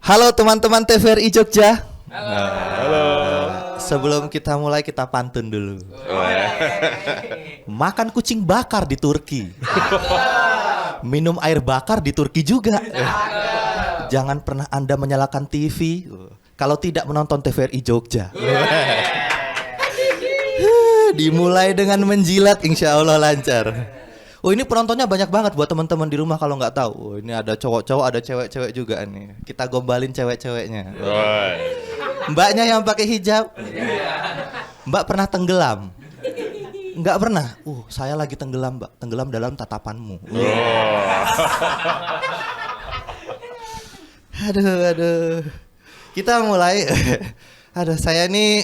Halo teman-teman TVRI Jogja. Halo. Sebelum kita mulai kita pantun dulu. Makan kucing bakar di Turki. Minum air bakar di Turki juga. Jangan pernah Anda menyalakan TV kalau tidak menonton TVRI Jogja. Dimulai dengan menjilat, insya Allah lancar. Oh, ini penontonnya banyak banget buat teman-teman di rumah kalau nggak tahu. Oh, ini ada cowok-cowok, ada cewek-cewek juga nih. Kita gombalin cewek-ceweknya. Mbaknya yang pakai hijab. Mbak pernah tenggelam? Nggak pernah. Saya lagi tenggelam, Mbak. Tenggelam dalam tatapanmu. Aduh. Kita mulai. Saya ini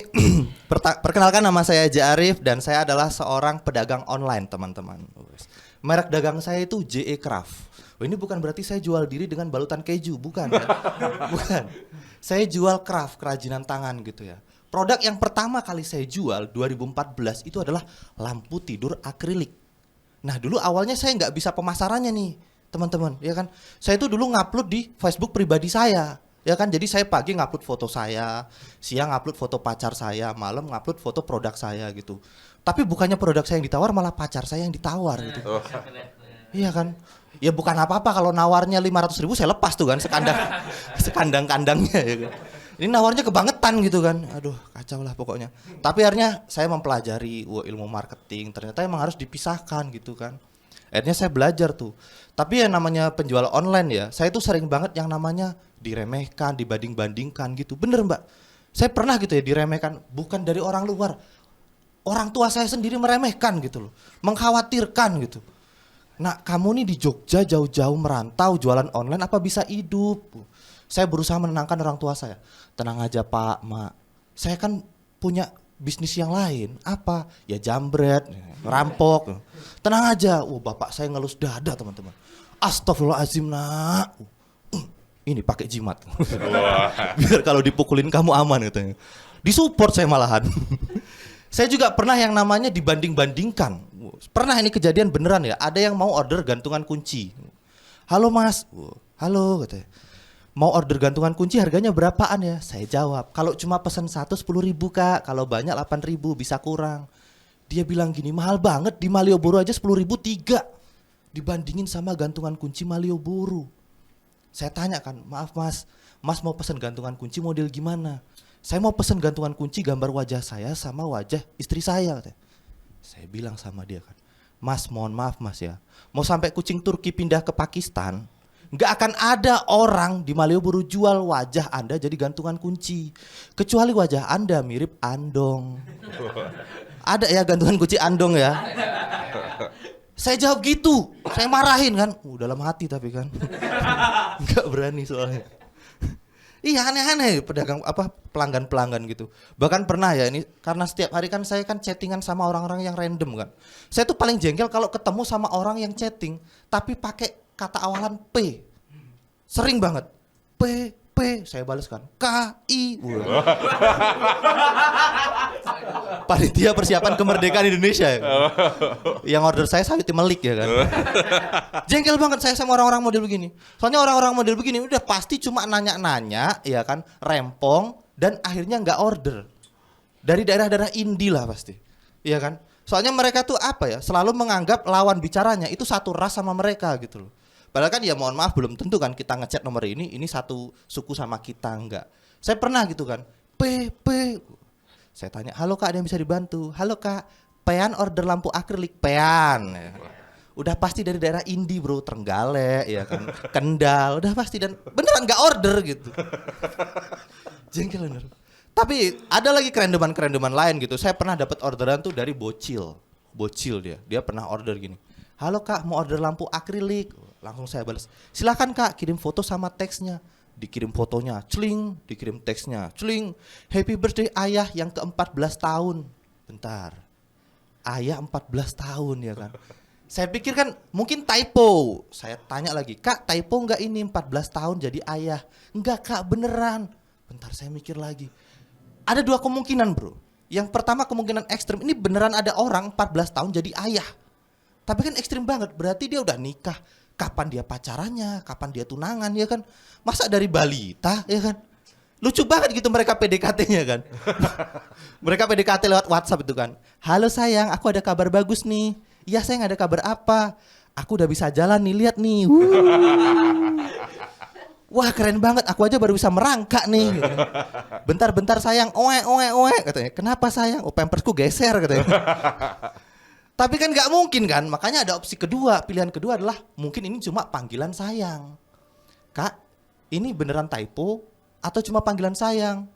perkenalkan, nama saya Haji Arif dan saya adalah seorang pedagang online, teman-teman. Merek dagang saya itu JE Craft. Ini bukan berarti saya jual diri dengan balutan keju, bukan ya. Bukan. Saya jual craft, kerajinan tangan gitu ya. Produk yang pertama kali saya jual 2014 itu adalah lampu tidur akrilik. Nah, dulu awalnya saya nggak bisa pemasarannya nih, teman-teman, ya kan. Saya itu dulu ngupload di Facebook pribadi saya. Ya kan, jadi saya pagi ngupload foto saya, siang ngupload foto pacar saya, malam ngupload foto produk saya gitu. Tapi bukannya produk saya yang ditawar, malah pacar saya yang ditawar gitu. Iya kan? Ya bukan apa-apa kalau nawarnya 500.000 saya lepas tuh kan sekandang-kandangnya ya kan. Ini nawarnya kebangetan gitu kan. Aduh, kacau lah pokoknya. Tapi akhirnya saya mempelajari ilmu marketing, ternyata emang harus dipisahkan gitu kan. Akhirnya saya belajar tuh. Tapi yang namanya penjual online ya, saya tuh sering banget yang namanya diremehkan, dibanding-bandingkan gitu. Bener Mbak, saya pernah gitu ya diremehkan, bukan dari orang luar. Orang tua saya sendiri meremehkan gitu loh, mengkhawatirkan gitu. Nah, kamu nih di Jogja jauh-jauh merantau jualan online apa bisa hidup? Saya berusaha menenangkan orang tua saya. Tenang aja Pak, Mak. Saya kan punya bisnis yang lain. Apa? Ya jambret, ngerampok. Tenang aja. Bapak saya ngelus dada teman-teman. Astagfirullahaladzim nak. Ini pakai jimat. Biar kalau dipukulin kamu aman katanya. Disupport saya malahan. Saya juga pernah yang namanya dibanding-bandingkan. Pernah ini kejadian beneran ya. Ada yang mau order gantungan kunci. Halo mas. Halo katanya. Mau order gantungan kunci harganya berapaan ya? Saya jawab. Kalau cuma pesan 10.000 kak. Kalau banyak 8.000 bisa kurang. Dia bilang gini, mahal banget di Malioboro aja 10.000 3. Dibandingin sama gantungan kunci Malioboro. Saya tanya kan, maaf mas mau pesan gantungan kunci model gimana? Saya mau pesan gantungan kunci gambar wajah saya sama wajah istri saya. Saya bilang sama dia kan, mas mohon maaf mas ya, mau sampai kucing Turki pindah ke Pakistan, nggak akan ada orang di Malioboro jual wajah Anda jadi gantungan kunci, kecuali wajah Anda mirip Andong. Ada ya gantungan kunci Andong ya? Saya jawab gitu, saya marahin kan, dalam hati tapi kan, nggak berani soalnya. Iya aneh-aneh pedagang pelanggan-pelanggan gitu. Bahkan pernah ya ini karena setiap hari kan saya kan chattingan sama orang-orang yang random kan. Saya tuh paling jengkel kalau ketemu sama orang yang chatting tapi pakai kata awalan P. Sering banget. P saya balas kan KI. Panitia persiapan kemerdekaan Indonesia ya. Yang order saya Sayuti Melik ya kan. Jengkel banget saya sama orang-orang model begini. Soalnya orang-orang model begini udah pasti cuma nanya-nanya ya kan, rempong dan akhirnya nggak order. Dari daerah-daerah indie lah pasti. Iya kan? Soalnya mereka tuh apa ya? Selalu menganggap lawan bicaranya itu satu ras sama mereka gitu loh. Padahal kan ya mohon maaf belum tentu kan kita ngechat nomor ini satu suku sama kita, enggak. Saya pernah gitu kan. P. Saya tanya, "Halo Kak, ada yang bisa dibantu?" "Halo Kak, Pean order lampu akrilik." Pean. Udah pasti dari daerah indie, Bro, Trenggalek ya kan. Kendal, udah pasti dan beneran enggak order gitu. Jengkel bener. Tapi ada lagi kerendeman lain gitu. Saya pernah dapat orderan tuh dari bocil dia. Dia pernah order gini. "Halo Kak, mau order lampu akrilik." Langsung saya balas, "Silakan Kak, kirim foto sama teksnya." Dikirim fotonya, celing, dikirim teksnya, celing. "Happy birthday ayah yang ke-14 tahun." Bentar. Ayah 14 tahun ya kan. Saya pikir kan mungkin typo. Saya tanya lagi, "Kak, typo enggak ini 14 tahun jadi ayah?" "Enggak Kak, beneran." Bentar saya mikir lagi. Ada dua kemungkinan, Bro. Yang pertama kemungkinan ekstrim, ini beneran ada orang 14 tahun jadi ayah. Tapi kan ekstrim banget, berarti dia udah nikah kapan dia pacarannya, kapan dia tunangan ya kan. Masa dari balita ya kan. Lucu banget gitu mereka PDKT-nya kan. Mereka PDKT lewat WhatsApp itu kan. Halo sayang, aku ada kabar bagus nih. Iya sayang, ada kabar apa? Aku udah bisa jalan nih, lihat nih. Wah keren banget, aku aja baru bisa merangkak nih. Gitu. Bentar sayang, oe katanya. Kenapa sayang? Oh pampersku geser katanya. Tapi kan nggak mungkin kan, makanya ada opsi kedua. Pilihan kedua adalah mungkin ini cuma panggilan sayang. Kak, ini beneran typo atau cuma panggilan sayang?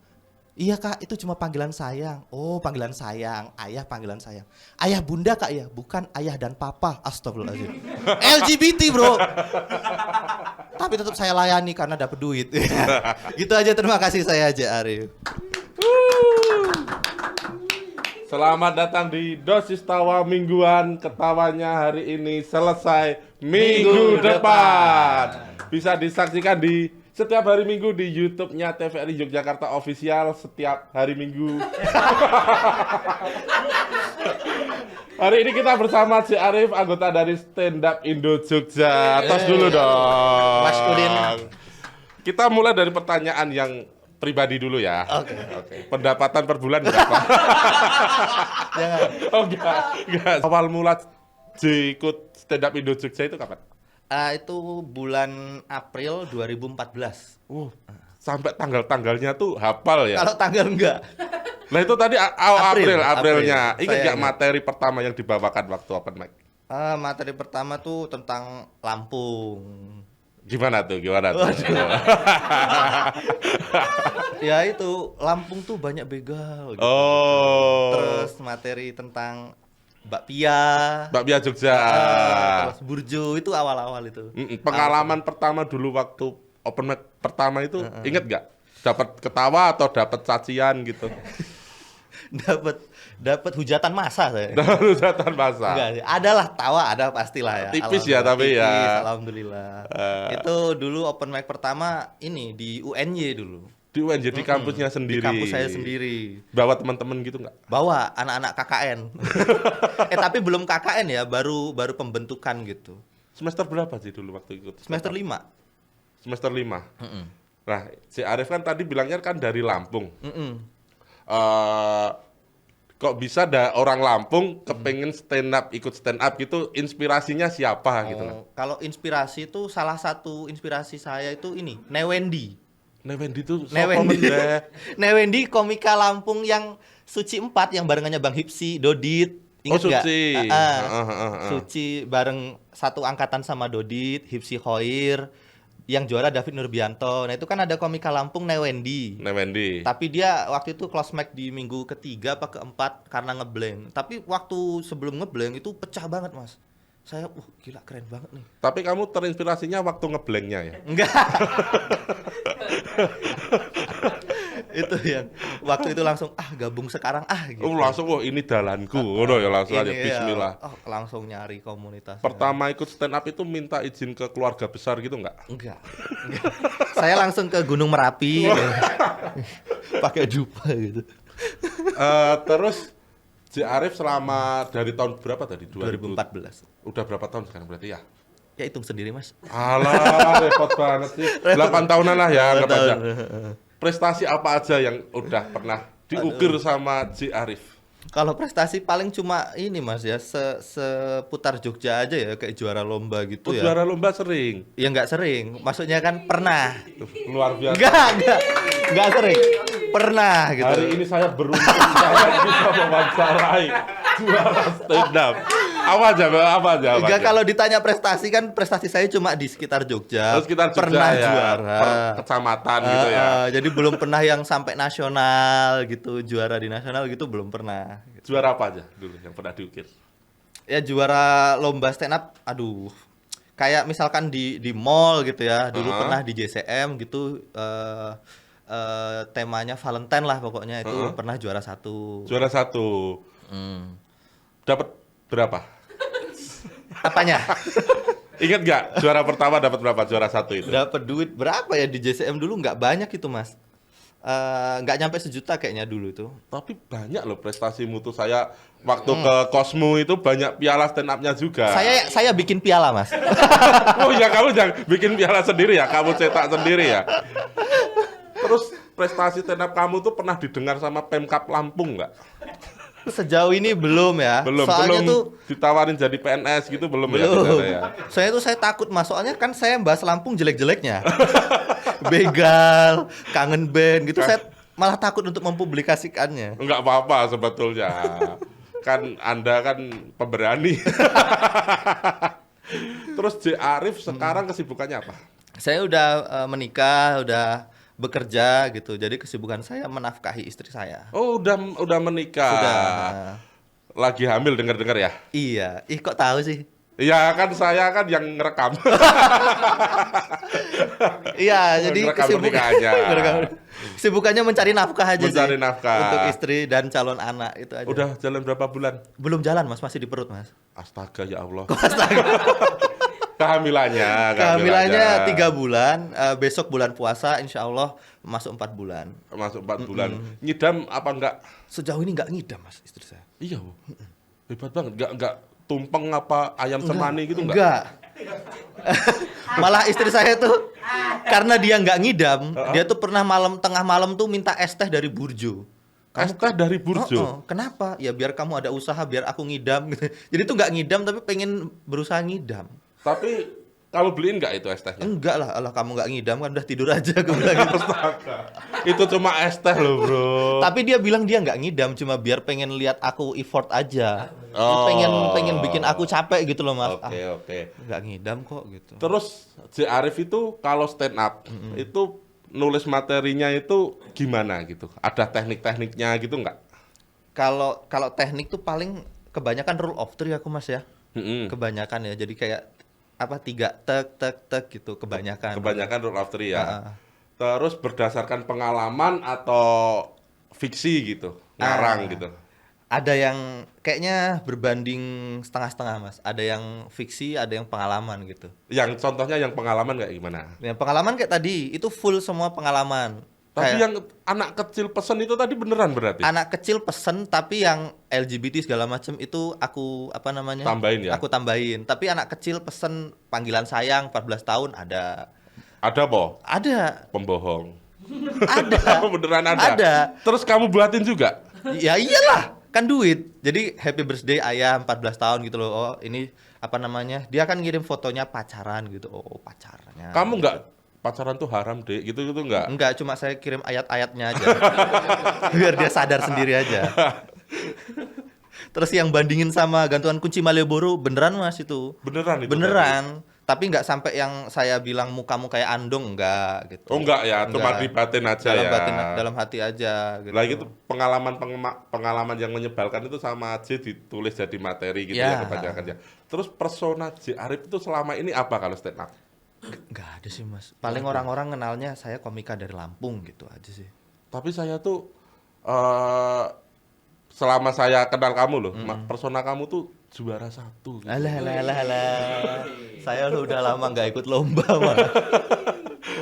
Iya kak, itu cuma panggilan sayang. Oh panggilan sayang, ayah panggilan sayang. Ayah bunda kak ya, bukan ayah dan papa. Astagfirullahaladzim. LGBT bro. Tapi tetap saya layani karena dapat duit. Gitu aja, terima kasih saya aja Arif. Selamat datang di Dosis Tawa Mingguan. Ketawanya hari ini selesai minggu depan. Bisa disaksikan di setiap hari Minggu di YouTube-nya TVRI Yogyakarta Official setiap hari Minggu. Hari ini kita bersama Ci Arif, anggota dari Stand Up Indo Jogja. Tos dulu dong. Mas Udin. Kita mulai dari pertanyaan yang pribadi dulu ya. Oke. Pendapatan per bulan berapa? Jangan. Oh enggak. Awal mula ikut Stand Up Indo Jogja itu kapan? Itu bulan April 2014. Sampai tanggal-tanggalnya tuh hafal ya. Kalau tanggal enggak. Nah itu tadi Aprilnya. April. Ingat nggak materi pertama yang dibawakan waktu open mic? Materi pertama tuh tentang Lampung. Gimana tuh? Ya itu Lampung tuh banyak begal. Gitu. Terus materi tentang bakpia Jogja. Terus burjo itu awal-awal itu. Pengalaman pertama dulu waktu open mic pertama itu inget nggak? Dapat ketawa atau dapat cacian gitu? dapat hujatan massa saya. Dapat hujatan massa. Enggak, adalah tawa ada pastilah ya. Tipis ya tapi tipis, ya. Alhamdulillah. Itu dulu open mic pertama ini di UNY dulu. Di UNJ di kampusnya sendiri. Di kampus saya sendiri. Bawa teman-teman gitu nggak? Bawa anak-anak KKN. Tapi belum KKN ya, baru pembentukan gitu. Semester berapa sih dulu waktu ikut? Semester 5. Semester 5. Nah, si Arif kan tadi bilangnya kan dari Lampung. Kok bisa ada orang Lampung kepengen ikut stand up gitu, inspirasinya siapa gitu kan? Kalau inspirasi itu salah satu inspirasi saya itu ini, Newendi. Newendi itu Newendi komika Lampung yang Suci 4 yang barengannya Bang Hipsi, Dodit. Ingat nggak? Suci. Suci bareng satu angkatan sama Dodit, Hipsi Khoir. Yang juara David Nurbianto. Nah itu kan ada komika Lampung Newendi. Tapi dia waktu itu close mic di minggu ketiga apa keempat karena ngeblank. Tapi waktu sebelum ngeblank itu pecah banget mas. Saya, gila keren banget nih. Tapi kamu terinspirasinya waktu ngeblanknya ya? Enggak. Itu yang waktu itu langsung gabung sekarang gitu. Langsung ini dalanku. Ya langsung aja bismillah. Langsung nyari komunitas. Pertama ikut stand up itu minta izin ke keluarga besar gitu enggak? Enggak. Saya langsung ke Gunung Merapi. Pakai jubah gitu. Terus Ci Arif selama dari tahun berapa tadi? 2014. Udah berapa tahun sekarang berarti ya? Ya hitung sendiri mas. Alah repot banget sih. 8 tahunan lah ya anggap aja. Prestasi apa aja yang udah pernah diukir sama Ci Arif? Kalau prestasi paling cuma ini mas ya, seputar Jogja aja ya, kayak juara lomba gitu ya. Juara lomba sering? Ya nggak sering, maksudnya kan pernah. Luar biasa. Nggak sering, pernah gitu. Hari ini saya beruntung saya bisa mewawancarai juara stand up. Apa aja? Enggak, kalau ditanya prestasi kan prestasi saya cuma di sekitar Jogja. Pernah ya, juara kecamatan gitu ya. Jadi belum pernah yang sampai nasional gitu, juara di nasional gitu belum pernah. Gitu. Juara apa aja dulu yang pernah diukir? Ya juara lomba stand up, kayak misalkan di mall gitu ya. Dulu pernah di JCM gitu. Temanya Valentine lah pokoknya itu pernah juara 1. Juara 1. Dapat berapa? Apanya? Ingat nggak juara pertama dapat berapa? Juara 1 itu? Dapat duit berapa ya di JCM dulu, nggak banyak itu mas. nggak nyampe 1 juta kayaknya dulu tuh. Tapi banyak loh prestasimu tuh. Saya waktu ke Cosmo itu banyak piala stand up-nya juga. Saya bikin piala, Mas. Oh ya, kamu jangan bikin piala sendiri ya, kamu cetak sendiri ya. Terus prestasi stand up kamu tuh pernah didengar sama Pemkab Lampung nggak? Sejauh ini belum ya. Belum, Soalnya belum tuh ditawarin jadi PNS gitu belum ya? belum. Saudara ya? Saya takut Mas. Soalnya kan saya bahas Lampung jelek-jeleknya. Begal, kangen band gitu. Saya malah takut untuk mempublikasikannya. Enggak apa-apa sebetulnya. Kan Anda kan pemberani. Terus J. Arif sekarang kesibukannya apa? Saya udah menikah, udah bekerja gitu. Jadi kesibukan saya menafkahi istri saya. Oh, udah menikah. Sudah. Lagi hamil dengar-dengar ya? Iya. Ih, kok tahu sih? Iya kan saya kan yang ngerekam. Iya, jadi Ngerekam pernikahannya. kesibukannya mencari nafkah aja Mencari sih. nafkah. Untuk istri dan calon anak itu aja. Udah jalan berapa bulan? Belum jalan, Mas, masih di perut, Mas. Astaga ya Allah. Astaga. Kehamilannya 3 bulan, besok bulan puasa insya Allah masuk 4 bulan. Masuk 4 bulan. Nyidam apa enggak? Sejauh ini nggak ngidam, Mas, istri saya. Iya, Bu. Hebat banget. Enggak tumpeng apa ayam semani gitu enggak? Enggak. Malah istri saya tuh karena dia nggak ngidam, dia tuh pernah tengah malam tuh minta es teh dari Burjo. Es teh dari Burjo. Kenapa? Ya biar kamu ada usaha, biar aku ngidam gitu. Jadi tuh nggak ngidam tapi pengen berusaha ngidam. Tapi kamu beliin nggak itu es tehnya? Enggak lah, Allah kamu nggak ngidam kan udah tidur aja aku bilang gitu. Itu cuma es teh loh, Bro. Tapi dia bilang dia nggak ngidam, cuma biar pengen lihat aku effort aja. Oh. Pengen bikin aku capek gitu loh, Mas. Oke. Nggak ngidam kok gitu. Terus J. Arif itu kalau stand up itu nulis materinya itu gimana gitu? Ada teknik-tekniknya gitu nggak? Kalau teknik tuh paling kebanyakan rule of three aku, Mas ya. Kebanyakan ya. Jadi kayak 3 tek gitu kebanyakan. Kebanyakan rule of three ya. Heeh. Terus berdasarkan pengalaman atau fiksi gitu, ngarang gitu. Ada yang kayaknya berbanding setengah-setengah, Mas. Ada yang fiksi, ada yang pengalaman gitu. Yang contohnya yang pengalaman kayak gimana? Yang pengalaman kayak tadi, itu full semua pengalaman. Tapi Kayak yang anak kecil pesen itu tadi beneran berarti? anak kecil pesen, tapi yang LGBT segala macam itu aku Tambahin ya? Aku tambahin. Tapi anak kecil pesen panggilan sayang 14 tahun ada. Ada po? Ada. Pembohong. Ada. Beneran ada? Ada. Terus kamu buatin juga? Ya iyalah, kan duit. Jadi happy birthday ayah 14 tahun gitu loh. Oh, ini dia kan ngirim fotonya pacaran gitu. Oh, pacarnya. Kamu nggak pacaran tuh haram deh, gitu nggak? Enggak, cuma saya kirim ayat-ayatnya aja. Biar dia sadar sendiri aja. Terus yang bandingin sama gantungan kunci Malioboro beneran, Mas, itu. Beneran itu? Beneran. Tapi nggak sampai yang saya bilang mukamu kayak andong, enggak gitu. Oh enggak ya, cuma Enggak. di batin aja dalam ya. dalam hati aja gitu. Lagi itu pengalaman yang menyebalkan itu sama aja ditulis jadi materi gitu ya, Ya. kebanyakan ya. Terus persona J. Arif itu selama ini apa kalau stand up? Nggak ada sih, Mas. Paling orang-orang kenalnya saya komika dari Lampung gitu aja sih. Tapi saya tuh selama saya kenal kamu loh, persona kamu tuh juara 1 gitu. Alah. Saya udah lama nggak ikut lomba, Mas.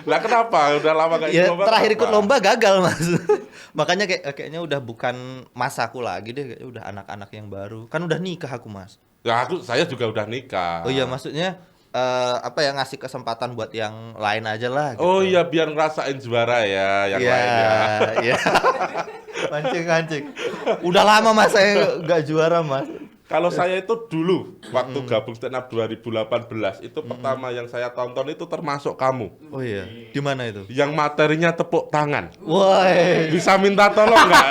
Lah kenapa? Udah lama gak ikut Ya lomba? terakhir ikut kenapa? lomba gagal, Mas. Makanya kayaknya udah bukan masaku lagi deh, kayaknya udah anak-anak yang baru. Kan udah nikah aku, Mas. Ya saya juga udah nikah. Oh iya, maksudnya ngasih kesempatan buat yang lain aja lah gitu. Oh iya, biar ngerasain juara ya yang Iya, lain ya. iya. Mancing. Udah lama, Mas, saya nggak juara, Mas. Kalau saya itu dulu waktu gabung stand up 2018 itu pertama yang saya tonton itu termasuk kamu. Oh iya, di mana itu? Yang materinya tepuk tangan. Woi. Bisa minta tolong nggak?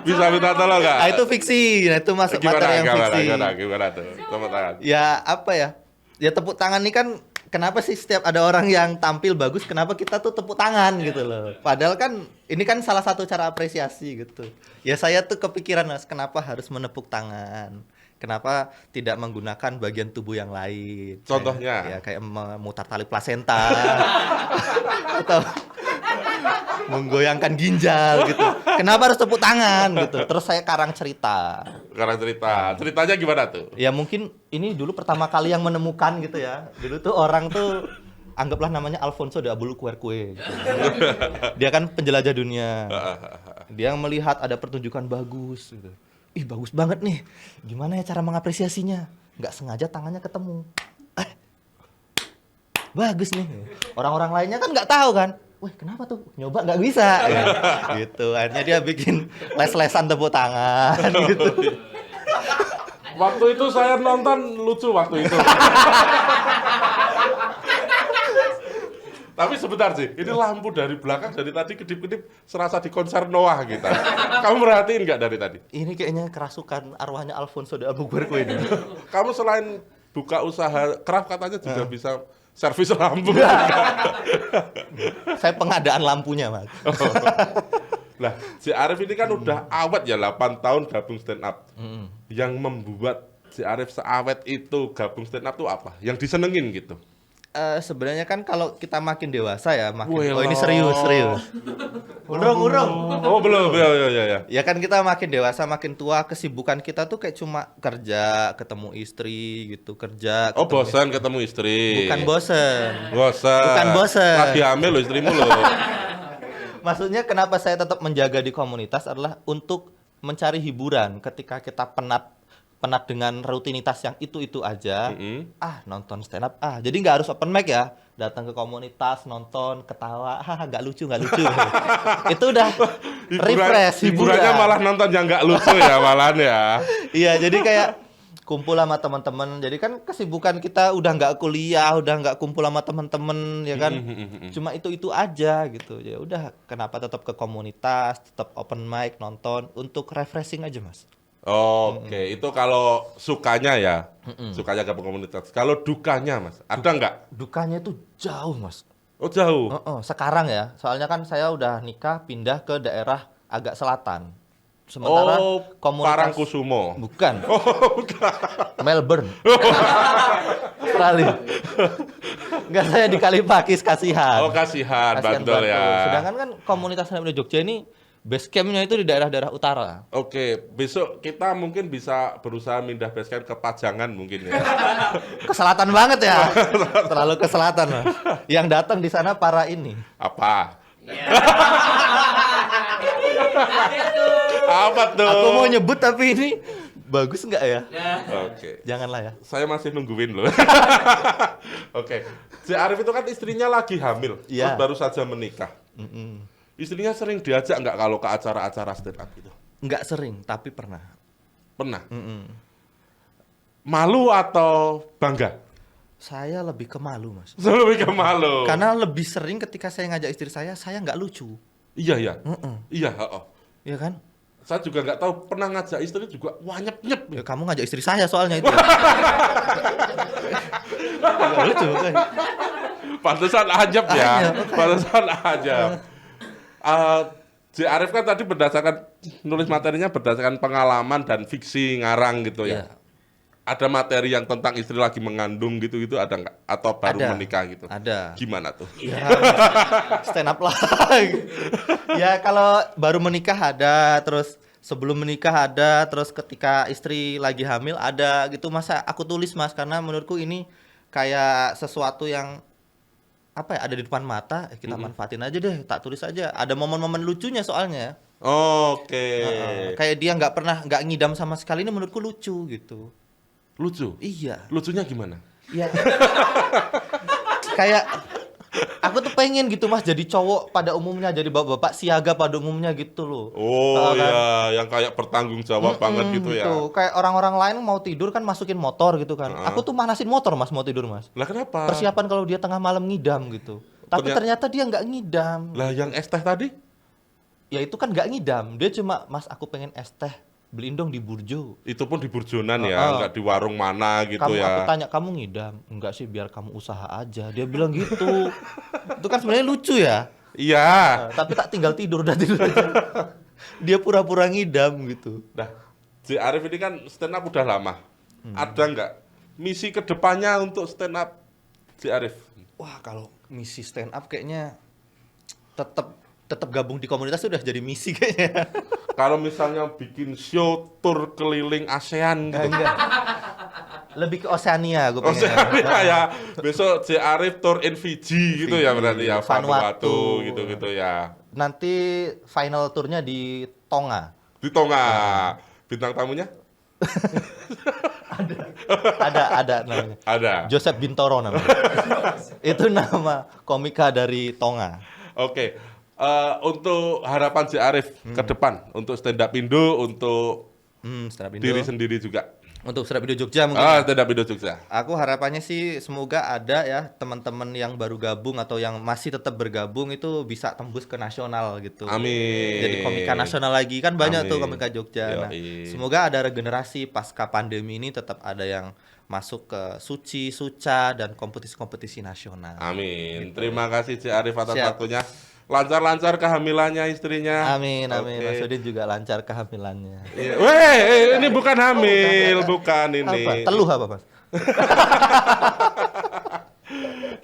Bisa minta tolong nggak? Nah, itu fiksi. Nah, itu masuk materi yang fiksi. Gimana tuh? Tepuk tangan. Ya, apa ya? Ya tepuk tangan nih kan kenapa sih setiap ada orang yang tampil bagus, kenapa kita tuh tepuk tangan gitu loh. Padahal kan ini kan salah satu cara apresiasi gitu. Ya saya tuh kepikiran, Mas, kenapa harus menepuk tangan? Kenapa tidak menggunakan bagian tubuh yang lain? Contohnya? Kayak memutar tali plasenta atau menggoyangkan ginjal gitu. Kenapa harus tepuk tangan gitu? Terus saya karang cerita. Sekarang ceritanya gimana tuh? Ya mungkin ini dulu pertama kali yang menemukan gitu ya. Dulu tuh orang tuh anggaplah namanya Alfonso de Albuquerque gitu. Dia kan penjelajah dunia. Dia melihat ada pertunjukan bagus gitu. Ih, bagus banget nih. Gimana ya cara mengapresiasinya? Nggak sengaja tangannya ketemu. Bagus nih. Orang-orang lainnya kan nggak tahu kan. Wih, kenapa tuh? Nyoba nggak bisa. Ya, gitu. Akhirnya dia bikin les-lesan tepuk tangan gitu. Waktu itu saya nonton lucu waktu itu. Tapi sebentar sih, ini lampu dari belakang dari tadi kedip-kedip serasa di konser Noah gitu. Kamu merhatiin nggak dari tadi? Ini kayaknya kerasukan arwahnya Alfonso de Albuquerque ini. Kamu selain buka usaha craft katanya juga bisa servis lampu. Saya pengadaan lampunya, Mas. Lah, si Arif ini kan udah awet ya 8 tahun gabung stand up. Yang membuat si Arif seawet itu gabung stand up tuh apa? Yang disenengin gitu. Sebenarnya kan kalau kita makin dewasa ya, Wih, oh ini serius. Urung. Oh, belum. Ya. Ya kan kita makin dewasa, makin tua, kesibukan kita tuh kayak cuma kerja, ketemu istri gitu, kerja. Oh, bosan ketemu istri. Bukan bosen. Bukan bosan. Lagi hamil lo istrimu lo. Maksudnya kenapa saya tetap menjaga di komunitas adalah untuk mencari hiburan ketika kita penat dengan rutinitas yang itu aja. Nonton stand up. Jadi nggak harus open mic ya. Datang ke komunitas, nonton, ketawa, nggak lucu. Itu udah refresh, hiburannya malah nonton yang nggak lucu ya malahan ya. Iya, jadi kayak kumpul sama teman-teman. Jadi kan kesibukan kita udah nggak kuliah, udah nggak kumpul sama teman-teman, ya kan. Cuma itu aja gitu. Ya udah, kenapa tetap ke komunitas, tetap open mic, nonton untuk refreshing aja, Mas. Oke, itu kalau sukanya ya, sukanya gabung komunitas. Kalau dukanya, Mas, ada nggak? Dukanya itu jauh, Mas. Oh, jauh. Sekarang ya, soalnya kan saya udah nikah, pindah ke daerah agak selatan. Sementara komunitas Parangkusumo. bukan. Bukan. Melbourne. Australia. Enggak, saya di Kalipakis, Kasihan. Kasihan Bantul ya. Sedangkan kan komunitas stand up di Jogja ini base camp-nya itu di daerah-daerah utara. Oke, besok kita mungkin bisa berusaha pindah base camp ke Pajangan mungkin ya. Ke selatan banget ya. Terlalu ke selatan, Mas. Yang datang di sana para ini. Apa? Apa tuh? Aku mau nyebut tapi ini bagus nggak ya? Oke. Janganlah ya. Saya masih nungguin loh. Oke. Si Arif itu kan istrinya lagi hamil, terus baru saja menikah. Istrinya sering diajak nggak kalau ke acara-acara stand up gitu? Nggak sering, tapi pernah. Pernah? Malu atau bangga? Saya lebih ke malu, Mas. Lebih ke malu. Karena lebih sering ketika saya ngajak istri saya nggak lucu. Iya. Iya, Iya kan? Saya juga nggak tahu, pernah ngajak istri juga, wah nyep-nyep. Ya, kamu ngajak istri saya soalnya itu. Nggak lucu kan? Pantesan ajab ya. Pantesan ajab. Si Arif kan tadi berdasarkan nulis materinya berdasarkan pengalaman dan fiksi ngarang gitu ya. Ada materi yang tentang istri lagi mengandung gitu ada nggak? Atau baru menikah gitu? Ada. Gimana tuh? Ya, stand up lah. Ya kalau baru menikah ada, terus sebelum menikah ada, terus ketika istri lagi hamil ada gitu. Masa aku tulis, Mas, karena menurutku ini kayak sesuatu yang apa ya, ada di depan mata, kita manfaatin aja deh, tak tulis aja. Ada momen-momen lucunya soalnya. Oke. Kayak dia nggak ngidam sama sekali, ini menurutku lucu gitu. Lucu? Iya. Lucunya gimana? Iya. Kayak aku tuh pengen gitu, Mas, jadi cowok pada umumnya, jadi bapak-bapak siaga pada umumnya gitu loh. Iya, yang kayak bertanggung jawab banget gitu ya. Kayak orang-orang lain mau tidur kan masukin motor gitu kan. Aku tuh manasin motor, Mas, mau tidur, Mas. Lah kenapa? Persiapan kalau dia tengah malam ngidam gitu. Tapi ternyata dia nggak ngidam. Lah yang es teh tadi? Ya itu kan nggak ngidam. Dia cuma, Mas, aku pengen es teh. Beliin dong di Burjo. Itu pun di Burjonan ya, nggak di warung mana gitu ya. Aku tanya, kamu ngidam? Enggak sih, biar kamu usaha aja. Dia bilang gitu. Itu kan sebenarnya lucu ya. Iya. Tapi tak tinggal tidur, udah tidur aja. Dia pura-pura ngidam gitu. Nah, si Arif ini kan stand up udah lama. Ada nggak misi kedepannya untuk stand up si Arif? Wah, kalau misi stand up kayaknya tetap gabung di komunitas udah jadi misi kayaknya. Kalau misalnya bikin show tour keliling ASEAN gitu. Enggak. Lebih ke Oceania gue Oh, pengen. ya. Besok J Arif tour in Fiji gitu ya berarti ya. Vanuatu. Gitu-gitu ya. Nanti final tournya di Tonga. Di Tonga. Bintang tamunya? Ada namanya. Ada. Joseph Bintoro namanya. Itu nama komika dari Tonga. Oke. Untuk harapan J Arif ke depan untuk stand up Indo, untuk Stand up Indo. diri sendiri juga. Untuk Stand up Indo Jogja mungkin. Stand up Indo Jogja. Aku harapannya sih semoga ada ya teman-teman yang baru gabung atau yang masih tetap bergabung itu bisa tembus ke nasional gitu. Amin. Jadi komika nasional lagi kan banyak tuh Amin. komika Jogja. Nah, Yoi. semoga ada regenerasi pasca pandemi ini tetap ada yang masuk ke Suci, Suca dan kompetisi-kompetisi nasional. Amin. Terima kasih J Arif atas Siap. waktunya. Lancar-lancar kehamilannya istrinya. Amin, amin. Oke. Mas Udin juga lancar kehamilannya. Iya. Weh, ini bukan hamil, bukan ini. Apa? Teluh apa, Mas?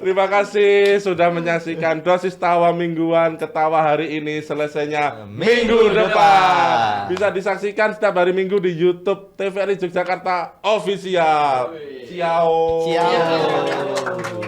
Terima kasih sudah menyaksikan Dosis Tawa Mingguan. Ketawa hari ini, selesainya minggu depan. Bisa disaksikan setiap hari Minggu di YouTube TVRI Yogyakarta Official. Ciao. Ciao.